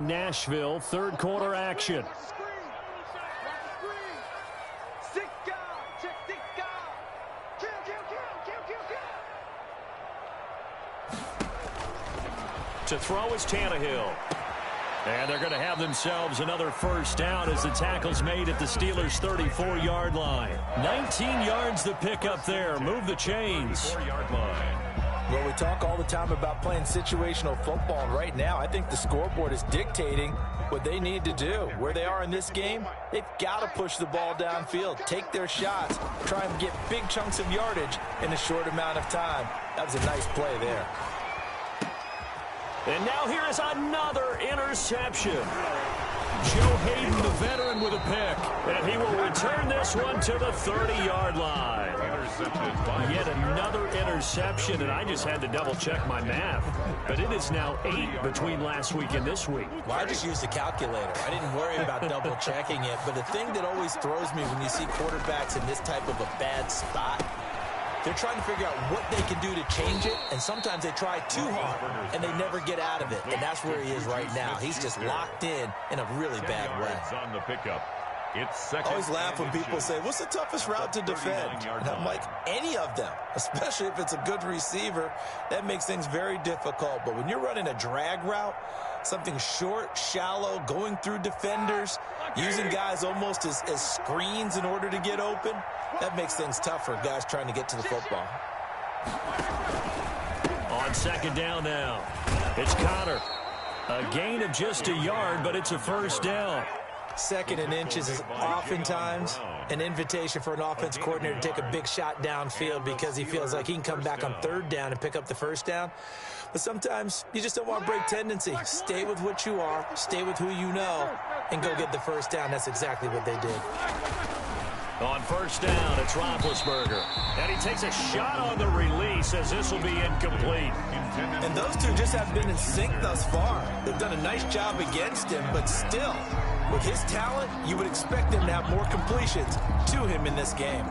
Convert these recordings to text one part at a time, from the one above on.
Nashville, third quarter action. To throw is Tannehill. And they're going to have themselves another first down as the tackle's made at the Steelers' 34-yard line. 19 yards to pick up there. Move the chains. 4-yard line. Well, we talk all the time about playing situational football, and right now I think the scoreboard is dictating what they need to do. Where they are in this game, they've got to push the ball downfield, take their shots, try and get big chunks of yardage in a short amount of time. That was a nice play there. And now here is another interception. Joe Hayden, the veteran, with a pick. And he will return this one to the 30-yard line. Yet another interception, and I just had to double-check my math. But it is now 8 between last week and this week. Well, I just used a calculator. I didn't worry about double-checking it. But the thing that always throws me when you see quarterbacks in this type of a bad spot, they're trying to figure out what they can do to change it, and sometimes they try too hard, and they never get out of it. And that's where he is right now. He's just locked in a really bad way. On the pickup. It's I always laugh when people say, what's the toughest route to defend? And I'm like, any of them, especially if it's a good receiver. That makes things very difficult. But when you're running a drag route, something short, shallow, going through defenders, using guys almost as screens in order to get open, that makes things tough for guys trying to get to the football. On second down now, it's Connor. A gain of just a yard, but it's a first down. Second and inches is oftentimes an invitation for an offense coordinator to take a big shot downfield because he feels like he can come back on third down and pick up the first down. But sometimes you just don't want to break tendency. Stay with what you are, stay with who you know, and go get the first down. That's exactly what they did. On first down, it's Roethlisberger. And he takes a shot on the release as this will be incomplete. And those two just haven't been in sync thus far. They've done a nice job against him, but still, with his talent, you would expect him to have more completions to him in this game.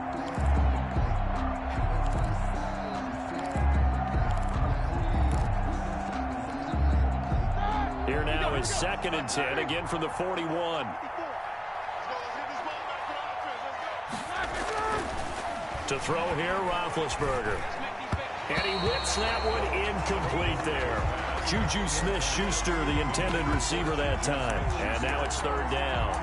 Here now is second and 10, again from the 41. To throw here, Roethlisberger. And he whips that one incomplete there. Juju Smith-Schuster, the intended receiver that time. And now it's third down.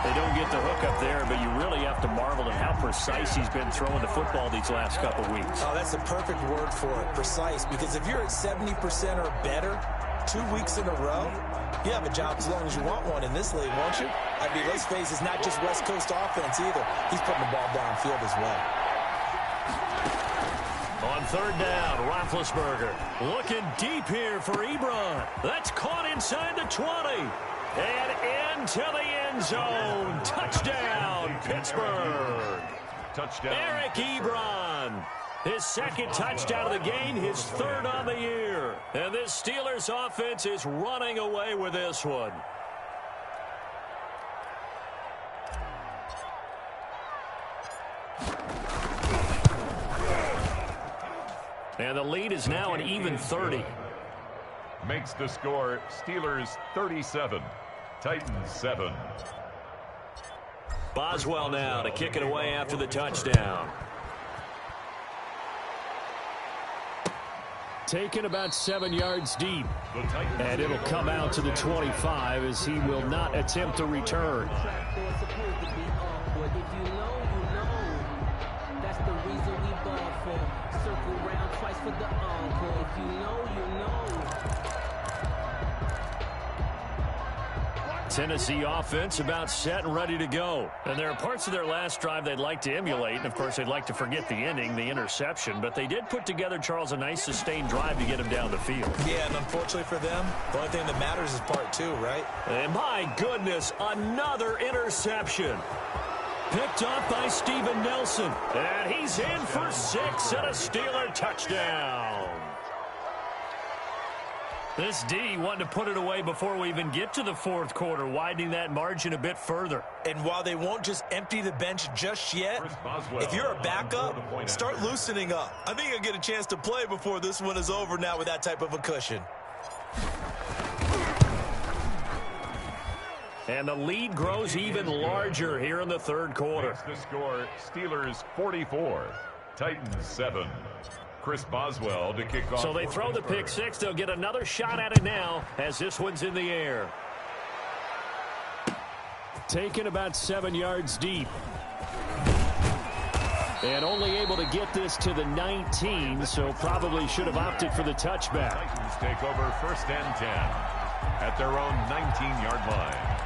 They don't get the hook up there, but you really have to marvel at how precise he's been throwing the football these last couple weeks. Oh, that's the perfect word for it, precise. Because if you're at 70% or better 2 weeks in a row, you have a job as long as you want one in this league, won't you? I mean, let's face it, it's not just West Coast offense either. He's putting the ball downfield as well. On third down, Roethlisberger looking deep here for Ebron. That's caught inside the 20. And into the end zone. Touchdown, Pittsburgh. Touchdown. Eric Ebron. His second touchdown of the game, his third on the year. And this Steelers offense is running away with this one. And the lead is now an even 30. Makes the score Steelers 37, Titans 7. Boswell now to kick it away after the touchdown. Taken about 7 yards deep. And it'll come out to the 25 as he will not attempt to return. Tennessee offense about set and ready to go. And there are parts of their last drive they'd like to emulate. And, of course, they'd like to forget the ending, the interception. But they did put together, Charles, a nice sustained drive to get him down the field. Yeah, and unfortunately for them, the only thing that matters is part two, right? And, my goodness, another interception. Picked off by Steven Nelson. And he's in for 6 and a Steeler touchdown. This D wanted to put it away before we even get to the fourth quarter, widening that margin a bit further. And while they won't just empty the bench just yet, if you're a backup, start loosening up. I think you'll get a chance to play before this one is over now with that type of a cushion. And the lead grows even larger here in the third quarter. Makes the score Steelers 44, Titans 7. Chris Boswell to kick off. So they throw the pick six. They'll get another shot at it now as this one's in the air. Taken about 7 yards deep. And only able to get this to the 19, so probably should have opted for the touchback. Titans take over 1st and 10 at their own 19-yard line.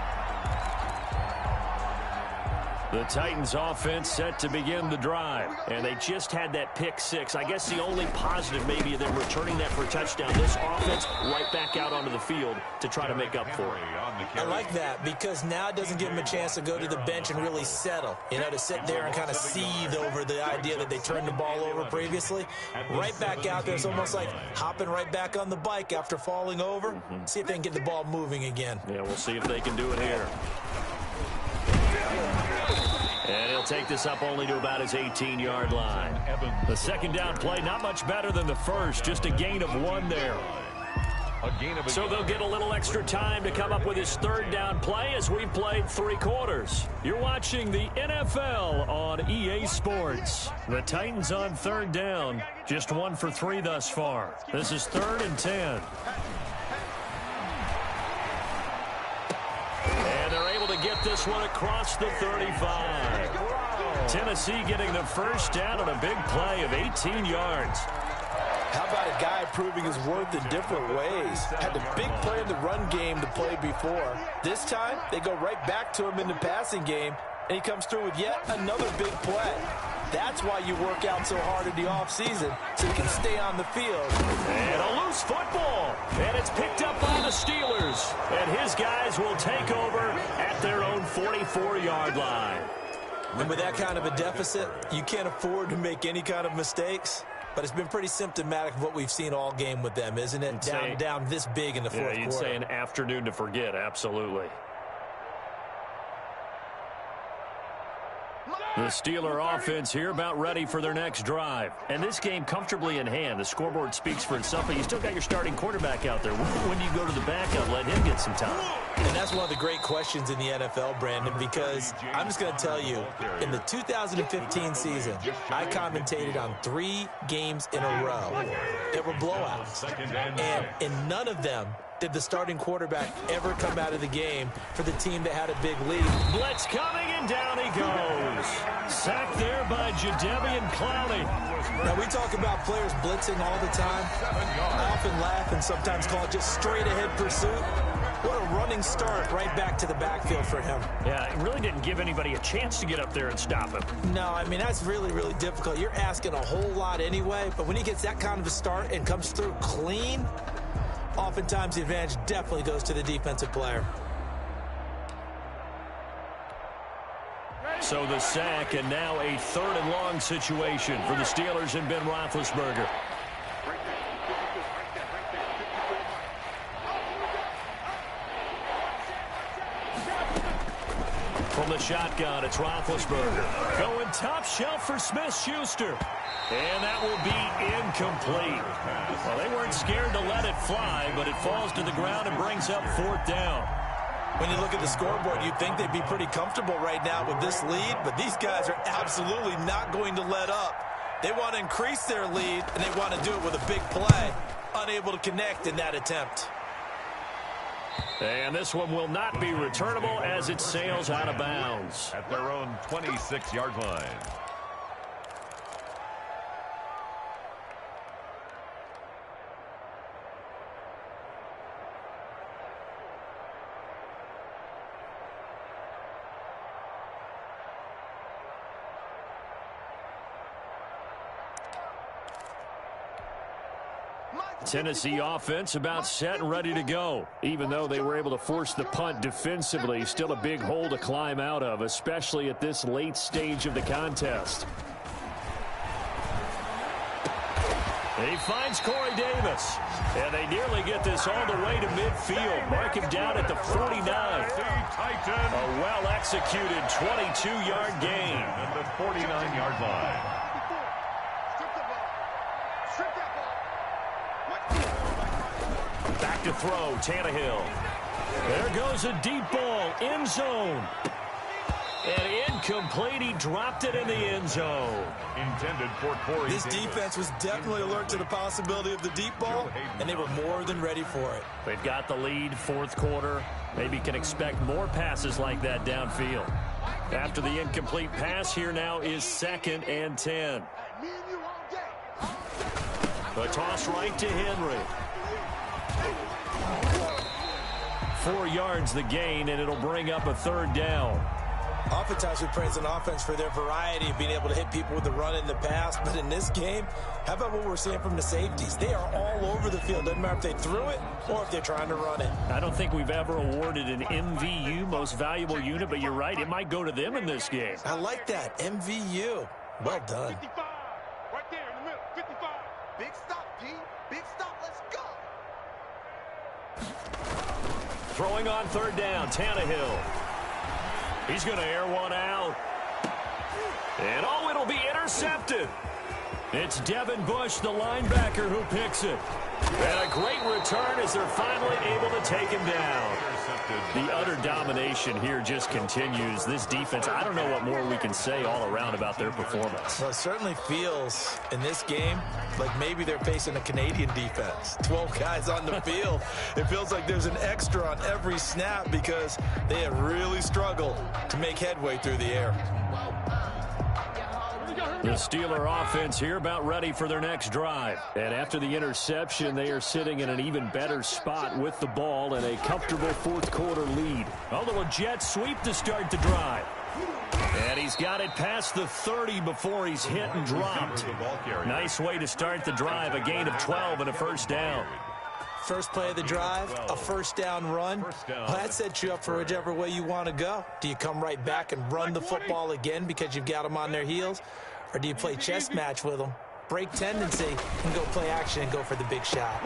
The Titans offense set to begin the drive, and they just had that pick six. I guess the only positive maybe of them returning that for a touchdown. This offense right back out onto the field to try to make up for it. I like that because now it doesn't give them a chance to go to the bench and really settle, to sit there and kind of seethe over the idea that they turned the ball over previously. Right back out there, it's almost like hopping right back on the bike after falling over. See if they can get the ball moving again. Yeah, we'll see if they can do it here. And he'll take this up only to about his 18-yard line. The second down play, not much better than the first, just a gain of 1 there. So they'll get a little extra time to come up with his third down play as we played 3 quarters. You're watching the NFL on EA Sports. The Titans on third down, just 1 for 3 thus far. This is 3rd and 10. And they're able to get this one across the 35. Tennessee getting the first down on a big play of 18 yards. How about a guy proving his worth in different ways? Had the big play in the run game to play before. This time, they go right back to him in the passing game, and he comes through with yet another big play. That's why you work out so hard in the offseason, so you can stay on the field. And a loose football. And it's picked up by the Steelers. And his guys will take over at their own 44-yard line. And with that kind of a deficit, you can't afford to make any kind of mistakes. But it's been pretty symptomatic of what we've seen all game with them, isn't it? Down this big in the fourth quarter. You'd say an afternoon to forget, absolutely. The Steeler offense here about ready for their next drive. And this game comfortably in hand. The scoreboard speaks for itself, but you still got your starting quarterback out there. When do you go to the backup, let him get some time? And that's one of the great questions in the NFL, Brandon, because I'm just going to tell you, in the 2015 season, I commentated on 3 games in a row that were blowouts. And in none of them did the starting quarterback ever come out of the game for the team that had a big lead. Blitz coming, and down he goes. Sacked there by Jadeveon Clowney. Now, we talk about players blitzing all the time. I often laugh and sometimes call it just straight-ahead pursuit. What a running start right back to the backfield for him. Yeah, it really didn't give anybody a chance to get up there and stop him. No, I mean, that's really, really difficult. You're asking a whole lot anyway, but when he gets that kind of a start and comes through clean, oftentimes the advantage definitely goes to the defensive player. So the sack, and now a 3rd and long situation for the Steelers and Ben Roethlisberger. From the shotgun, it's Roethlisberger. Going top shelf for Smith-Schuster. And that will be incomplete. Well, they weren't scared to let it fly, but it falls to the ground and brings up 4th down. When you look at the scoreboard, you'd think they'd be pretty comfortable right now with this lead, but these guys are absolutely not going to let up. They want to increase their lead, and they want to do it with a big play. Unable to connect in that attempt. And this one will not be returnable as it sails out of bounds. At their own 26-yard line. Tennessee offense about set and ready to go. Even though they were able to force the punt defensively, still a big hole to climb out of, especially at this late stage of the contest. He finds Corey Davis. And they nearly get this all the way to midfield. Mark him down at the 49. A well-executed 22-yard gain. At the 49-yard line. Back to throw, Tannehill. There goes a deep ball, end zone. And incomplete, he dropped it in the end zone. Intended for Corey. This defense was definitely alert to the possibility of the deep ball, and they were more than ready for it. They've got the lead, fourth quarter. Maybe can expect more passes like that downfield. After the incomplete pass, here now is 2nd and 10. The toss right to Henry. 4 yards the gain, and it'll bring up a 3rd down. Oftentimes we praise an offense for their variety of being able to hit people with the run in the pass. But in this game, how about what we're seeing from the safeties? They are all over the field. Doesn't matter if they threw it or if they're trying to run it. I don't think we've ever awarded an MVU, most valuable unit, but you're right. It might go to them in this game. I like that. MVU. Well done. 55. Right there in the middle. 55. Big stop, P. Big stop. Let's go. Throwing on 3rd down, Tannehill. He's going to air one out. And, oh, it'll be intercepted. It's Devin Bush, the linebacker, who picks it. And a great return as they're finally able to take him down. The utter domination here just continues. This defense, I don't know what more we can say all around about their performance. Well, it certainly feels in this game like maybe they're facing a Canadian defense. 12 guys on the field. It feels like there's an extra on every snap because they have really struggled to make headway through the air. The Steeler offense here about ready for their next drive. And after the interception, they are sitting in an even better spot with the ball and a comfortable fourth quarter lead. Although a jet sweep to start the drive. And he's got it past the 30 before he's hit and dropped. Nice way to start the drive, a gain of 12 and a 1st down. First play of the drive, a 1st down run. Well, that sets you up for whichever way you want to go. Do you come right back and run the football again because you've got them on their heels? Or do you play chess match with them, break tendency, and go play action and go for the big shot?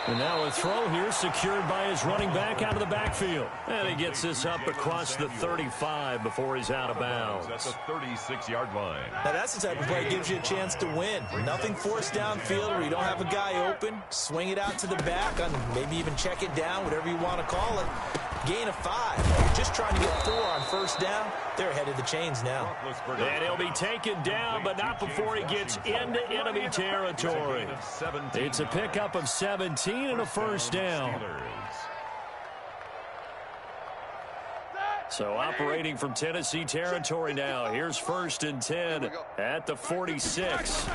And now a throw here secured by his running back out of the backfield. And he gets this up across the 35 before he's out of bounds. At the 36-yard line. Now that's the type of play that gives you a chance to win. Nothing forced downfield where you don't have a guy open. Swing it out to the back, and maybe even check it down, whatever you want to call it. Gain of 5. You're just trying to get 4 on 1st down. They're ahead of the chains now. And he'll be taken down, but not before he gets into enemy territory. It's a pickup of 17 and a 1st down. So operating from Tennessee territory now. Here's 1st and 10 at the 46.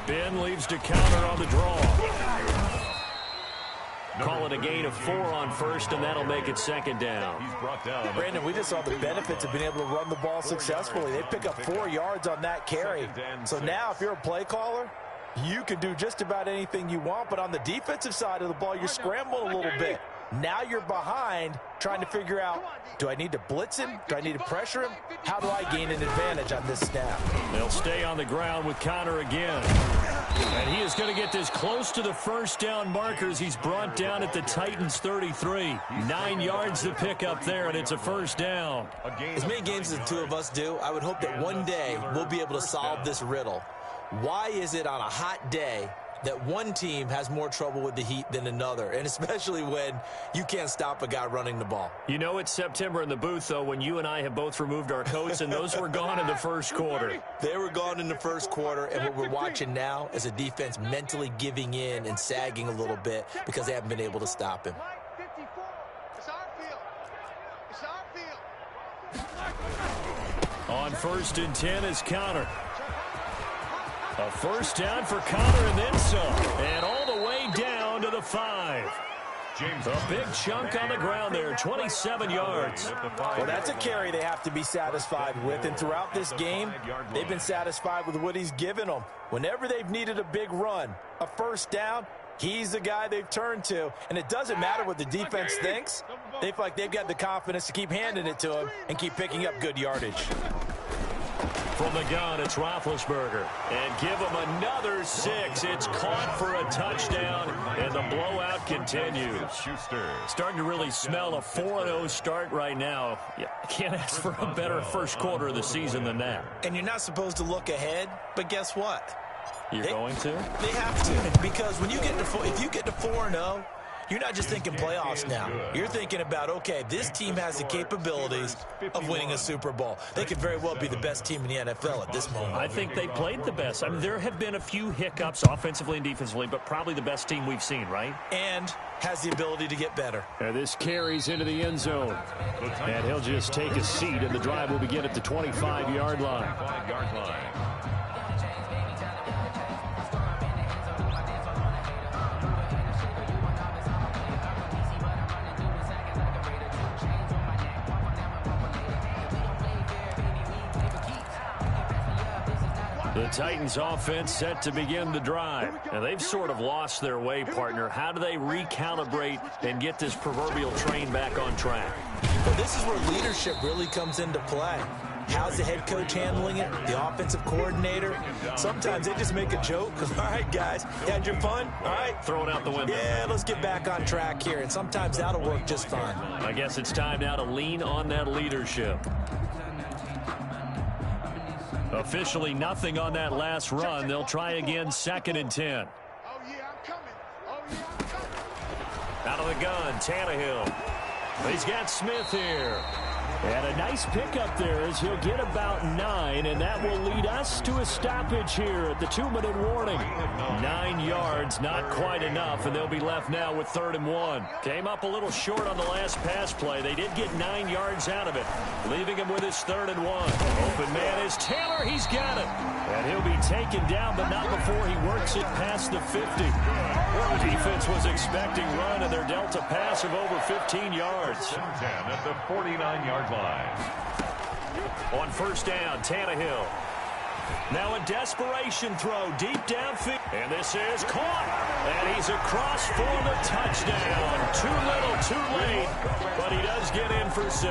Ben leaves to counter on the draw. Call it a gain of 4 on 1st, and that'll make it 2nd down. He's brought down. Brandon, we just saw the benefits of being able to run the ball successfully. They pick up 4 yards on that carry. So now if you're a play caller, you can do just about anything you want, but on the defensive side of the ball, you're scrambling a little bit. Now you're behind trying to figure out, do I need to blitz him? Do I need to pressure him? How do I gain an advantage on this snap? They'll stay on the ground with Connor again. And he is going to get this close to the 1st down markers. He's brought down at the Titans 33. 9 yards to pick up there, and it's a 1st down. As many games as the two of us do, I would hope that one day we'll be able to solve this riddle. Why is it on a hot day that one team has more trouble with the heat than another, and especially when you can't stop a guy running the ball? You know it's September in the booth, though, when you and I have both removed our coats, and those were gone in the 1st quarter. They were gone in the 1st quarter, and what we're watching now is a defense mentally giving in and sagging a little bit because they haven't been able to stop him. On 1st and 10 is Connor. A 1st down for Connor and then some. And all the way down to the 5. A big chunk on the ground there, 27 yards. Well, that's a carry they have to be satisfied with. And throughout this game, they've been satisfied with what he's given them. Whenever they've needed a big run, a 1st down, he's the guy they've turned to. And it doesn't matter what the defense thinks. They feel like they've got the confidence to keep handing it to him and keep picking up good yardage. From the gun, it's Roethlisberger. And give him another 6. It's caught for a touchdown, and the blowout continues. Starting to really smell a 4-0 start right now. Yeah, can't ask for a better 1st quarter of the season than that. And you're not supposed to look ahead, but guess what? You're going to? They have to, because when you get to if you get to 4-0, you're not just thinking playoffs now. You're thinking about, okay, this team has the capabilities of winning a Super Bowl. They could very well be the best team in the NFL at this moment. I think they played the best. I mean, there have been a few hiccups offensively and defensively, but probably the best team we've seen, right? And has the ability to get better. And this carries into the end zone. And he'll just take a seat, and the drive will begin at the 25-yard line. The Titans offense set to begin the drive. And they've sort of lost their way, partner. How do they recalibrate and get this proverbial train back on track? Well, this is where leadership really comes into play. How's the head coach handling it? The offensive coordinator? Sometimes they just make a joke. All right, guys, you had your fun? All right. Throw it out the window. Yeah, let's get back on track here. And sometimes that'll work just fine. I guess it's time now to lean on that leadership. Officially nothing on that last run. They'll try again, 2nd and 10. Oh, yeah, I'm coming. Oh, yeah, I'm coming. Out of the gun, Tannehill. He's got Smith here. And a nice pickup there as he'll get about 9, and that will lead us to a stoppage here at the 2-minute warning. 9 yards, not quite enough, and they'll be left now with 3rd and 1. Came up a little short on the last pass play. They did get 9 yards out of it, leaving him with his 3rd and 1. Open man is Taylor. He's got it. And he'll be taken down, but not before he works it past the 50. The defense was expecting run, and they're dealt a pass of over 15 yards. 10 at the 49-yard line. On 1st down, Tannehill. Now a desperation throw deep downfield. And this is caught. And he's across for the touchdown. Too little, too late. But he does get in for 6.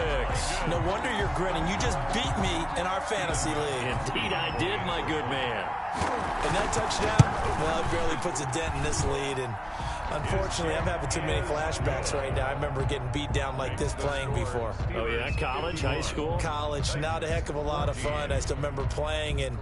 No wonder you're grinning. You just beat me in our fantasy league. Indeed I did, my good man. And that touchdown, well, it barely puts a dent in this lead. And unfortunately, I'm having too many flashbacks right now. I remember getting beat down like this playing before. Oh, yeah? College, high school? College. Not a heck of a lot of fun. I still remember playing and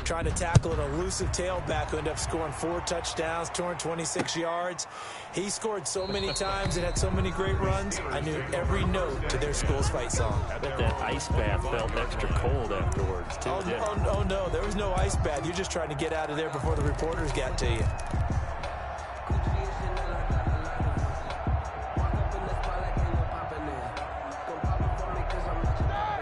trying to tackle an elusive tailback who ended up scoring 4 touchdowns, 226 yards. He scored so many times and had so many great runs, I knew every note to their school's fight song. I bet that ice bath felt extra cold afterwards, too. Oh, no, there was no ice bath. You're just trying to get out of there before the reporters got to you.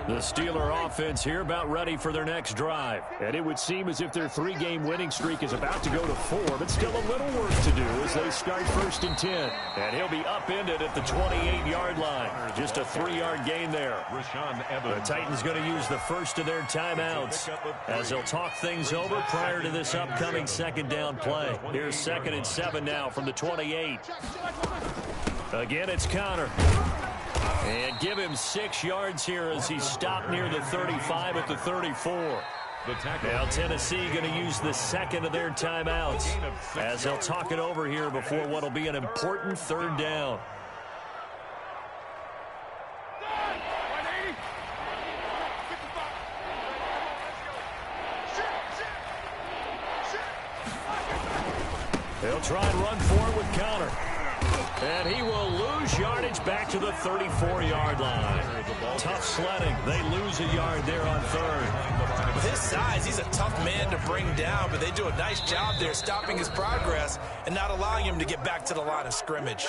The Steeler offense here about ready for their next drive. And it would seem as if their 3-game winning streak is about to go to 4, but still a little work to do as they start 1st and 10. And he'll be upended at the 28-yard line. Just a 3-yard gain there. The Titans going to use the first of their timeouts as they'll talk things over prior to this upcoming 2nd down play. Here's 2nd and 7 now from the 28. Again, it's Connor. And give him 6 yards here as he's stopped near the 35 at the 34. Now Tennessee going to use the 2nd of their timeouts as they'll talk it over here before what will be an important 3rd down. They'll try and run for it with Connor. And he will lose yardage back to the 34-yard line. Tough sledding. They lose a yard there on 3rd. With his size, he's a tough man to bring down, but they do a nice job there stopping his progress and not allowing him to get back to the line of scrimmage.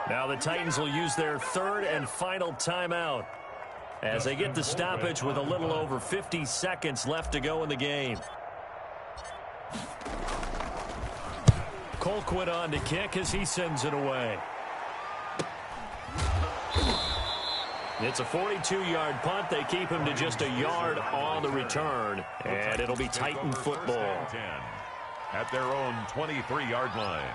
Now the Titans will use their 3rd and final timeout as they get the stoppage with a little over 50 seconds left to go in the game. Colquitt on to kick as he sends it away. It's a 42-yard punt. They keep him to just a yard on the return, and it'll be Titan football. At their own 23-yard line.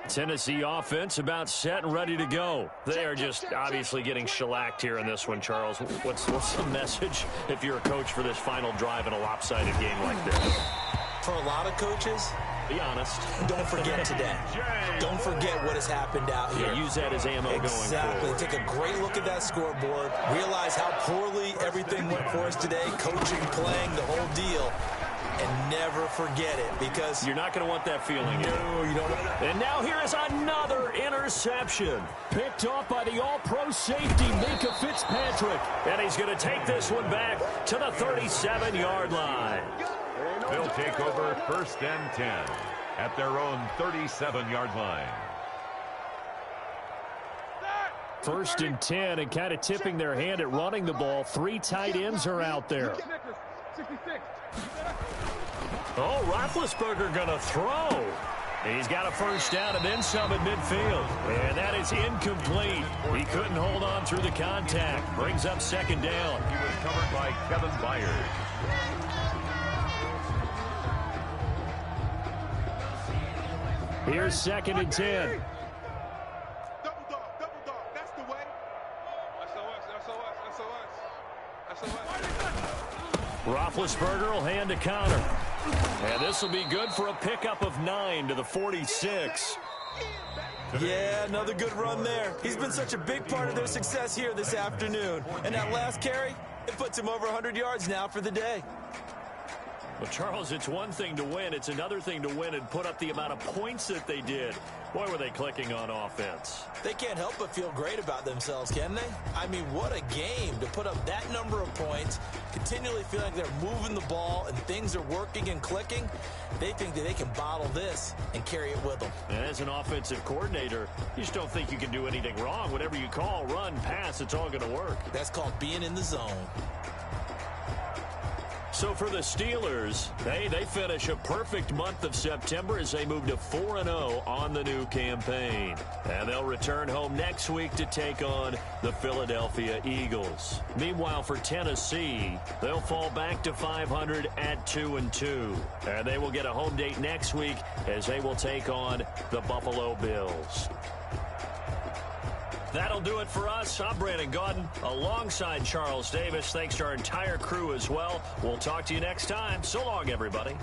Tennessee offense about set and ready to go. They are just obviously getting shellacked here in this one, Charles. What's the message if you're a coach for this final drive in a lopsided game like this? For a lot of coaches, Be honest. Don't forget today. Don't forget what has happened out here. Yeah, use that as ammo going forward. Exactly. Take a great look at that scoreboard. Realize how poorly everything went for us today. Coaching, playing, the whole deal. And never forget it, because you're not going to want that feeling. No, you don't want that. And now here is another interception. Picked off by the all-pro safety, Minka Fitzpatrick. And he's going to take this one back to the 37-yard line. They'll take over 1st and 10 at their own 37-yard line. 1st and 10, and kind of tipping their hand at running the ball. 3 tight ends are out there. Oh, Roethlisberger going to throw. He's got a first down and then some at midfield. And that is incomplete. He couldn't hold on through the contact. Brings up 2nd down. He was covered by Kevin Byard. Here's 2nd and 10. Double dog. That's the way. Roethlisberger will hand a counter. And this will be good for a pickup of 9 to the 46. Yeah, another good run there. He's been such a big part of their success here this afternoon. And that last carry, it puts him over 100 yards now for the day. Well, Charles, it's one thing to win. It's another thing to win and put up the amount of points that they did. Boy, were they clicking on offense. They can't help but feel great about themselves, can they? I mean, what a game to put up that number of points, continually feeling like they're moving the ball and things are working and clicking. They think that they can bottle this and carry it with them. And as an offensive coordinator, you just don't think you can do anything wrong. Whatever you call, run, pass, it's all going to work. That's called being in the zone. So for the Steelers, they finish a perfect month of September as they move to 4-0 on the new campaign. And they'll return home next week to take on the Philadelphia Eagles. Meanwhile, for Tennessee, they'll fall back to 500 at 2-2. And they will get a home date next week as they will take on the Buffalo Bills. That'll do it for us. I'm Brandon Gaudin alongside Charles Davis. Thanks to our entire crew as well. We'll talk to you next time. So long, everybody.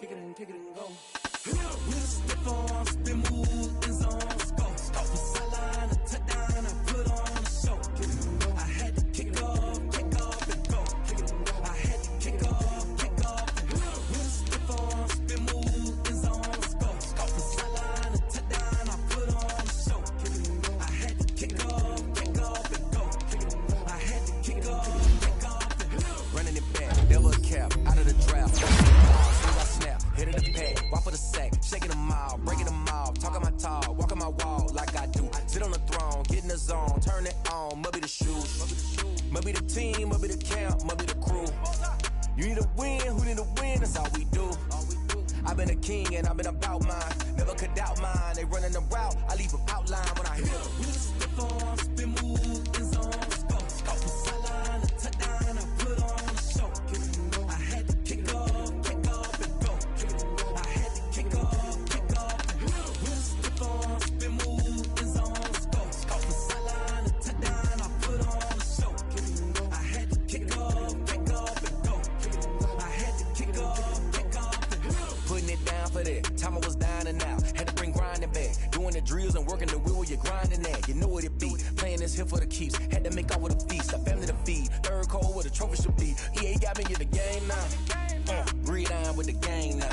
kick it and go. With a stiff arm, spin move, in zone, score. Start from sideline to touchdown, I put on a show. I had to kick off and go. I had to kick off and go. With a stiff arm, spin move, in zone, score. Start from sideline to touchdown, I put on a show. I had to kick off and go. I had to kick off and go. Running it back, never a cap, out of the draft. Soon as I snap, hit it the pack, walk for the sack, shaking them out, breaking them off, talking my talk, walking my wall like I do. Sit on the throne, get in the zone, turn it on, must be the shoes, must be the team, must be the camp, must be the crew. You need a win, who need a win, that's all we do. I've been a king and I've been about mine, never could doubt mine. They running the route, I leave them outline when I hit them. We stiff on, spin move, in zone, score. Scout from sideline to touchdown, I put on a show. I had to kick off and go. I had to kick off and go. We stiff on, spin move, in zone, score. Scout from sideline to touchdown, I put on a show. I had to kick off and go. I had to kick off and go. Putting it down for that. Time I was down and out. Had to bring grinding back. Doing the drills and working the wheel where you're grinding at. You know what it be. Playing this here for the keeps. Had to make out with a feast. A family to feed. Third cold where the trophy should be. EA got me in the game now. Breathe on with the game now.